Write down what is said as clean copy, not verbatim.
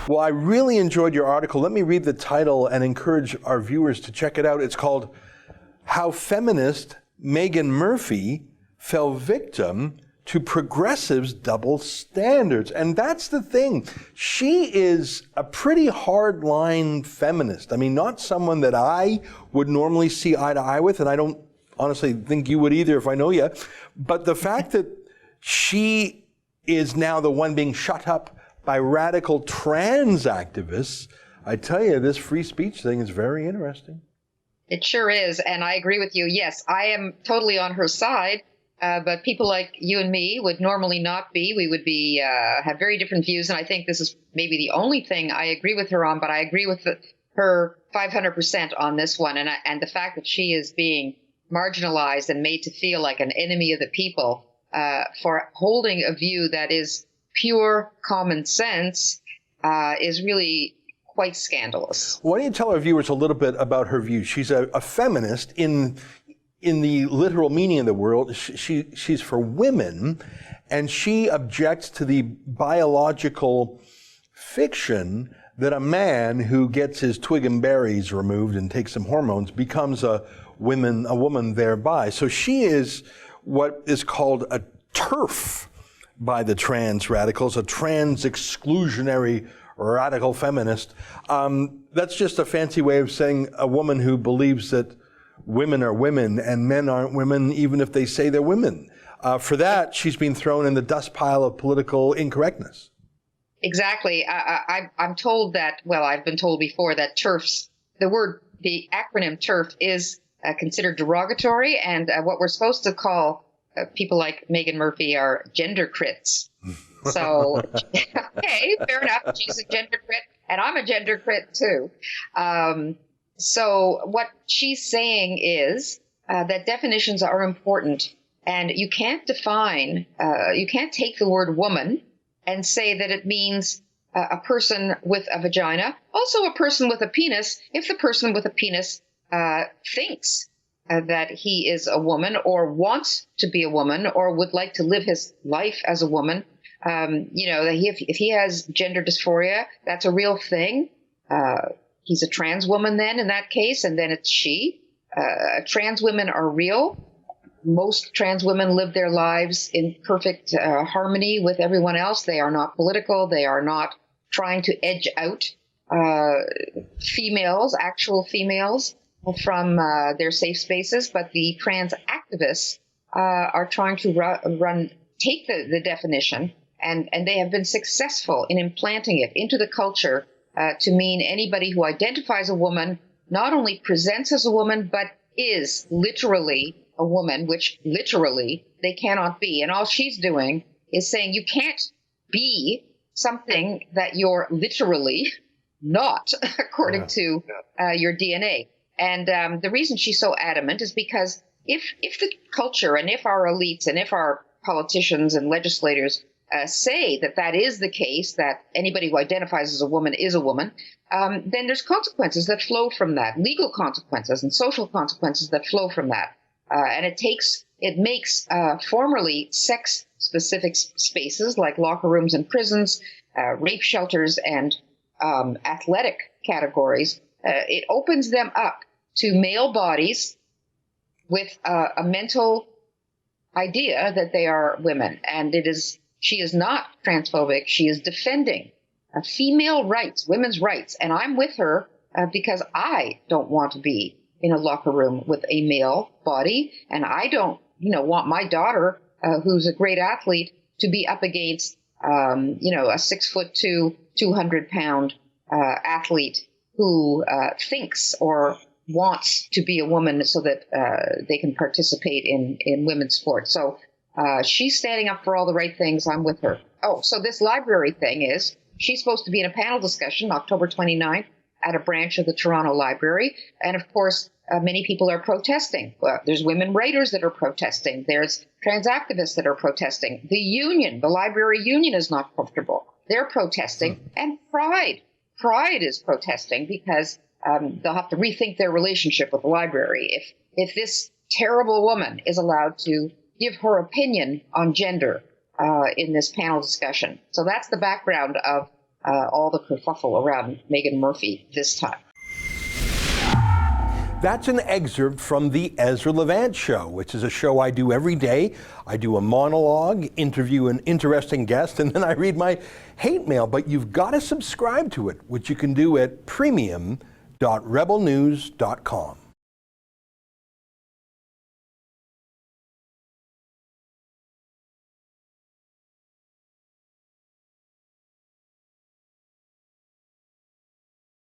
Well, I really enjoyed your article. Let me read the title and encourage our viewers to check it out. It's called How Feminist Meghan Murphy Fell Victim to Progressives' Double Standards. And that's the thing. She is a pretty hard-line feminist. I mean, not someone that I would normally see eye to eye with, and I don't honestly think you would either if I know you. But the fact that she is now the one being shut up by radical trans activists, I tell you, this free speech thing is very interesting. It sure is, and I agree with you. Yes, I am totally on her side, but people like you and me would normally not be. We would be have very different views, and I think this is maybe the only thing I agree with her on, but I agree with her 500% on this one, and the fact that she is being marginalized and made to feel like an enemy of the people for holding a view that is pure common sense is really quite scandalous. Why don't you tell our viewers a little bit about her views? She's a feminist in the literal meaning of the word. She's for women, and she objects to the biological fiction that a man who gets his twig and berries removed and takes some hormones becomes a woman thereby. So she is what is called a TERF by the trans radicals, a trans exclusionary radical feminist. That's just a fancy way of saying a woman who believes that women are women and men aren't women, even if they say they're women. For that, she's been thrown in the dust pile of political incorrectness. Exactly. I'm told that, well, I've been told before that TERFs, the acronym TERF is considered derogatory, and what we're supposed to call people like Meghan Murphy are gender crits. So, okay, fair enough. She's a gender crit, and I'm a gender crit too. So what she's saying is that definitions are important, and you can't you can't take the word woman and say that it means a person with a vagina, also a person with a penis, if the person with a penis thinks that he is a woman or wants to be a woman or would like to live his life as a woman. If he has gender dysphoria, that's a real thing. He's a trans woman then in that case, and then it's she. Trans women are real. Most trans women live their lives in perfect harmony with everyone else. They are not political. They are not trying to edge out actual females, from their safe spaces. But the trans activists are trying to take the definition, and they have been successful in implanting it into the culture to mean anybody who identifies a woman not only presents as a woman, but is literally a woman, which literally they cannot be. And all she's doing is saying you can't be something that you're literally not, according to your DNA. And the reason she's so adamant is because if the culture and if our elites and if our politicians and legislators say that is the case, that anybody who identifies as a woman is a woman, then there's consequences that flow from that, legal consequences and social consequences that flow from that. And it makes formerly sex-specific spaces like locker rooms and prisons, rape shelters, and athletic categories. It opens them up to male bodies with a mental idea that they are women. And she is not transphobic. She is defending female rights, women's rights. And I'm with her because I don't want to be in a locker room with a male body. And I don't, want my daughter, who's a great athlete, to be up against, a 6'2", 200-pound athlete who thinks or wants to be a woman so that they can participate in women's sports. So she's standing up for all the right things. I'm with her. Oh, so this library thing is, she's supposed to be in a panel discussion October 29th at a branch of the Toronto Library. And of course, many people are protesting. Well, there's women writers that are protesting. There's trans activists that are protesting. The library union is not comfortable. They're protesting. And Pride is protesting because they'll have to rethink their relationship with the library if this terrible woman is allowed to give her opinion on gender in this panel discussion. So that's the background of all the kerfuffle around Meghan Murphy this time. That's an excerpt from the Ezra Levant Show, which is a show I do every day. I do a monologue, interview an interesting guest, and then I read my hate mail. But you've got to subscribe to it, which you can do at premium.rebelnews.com.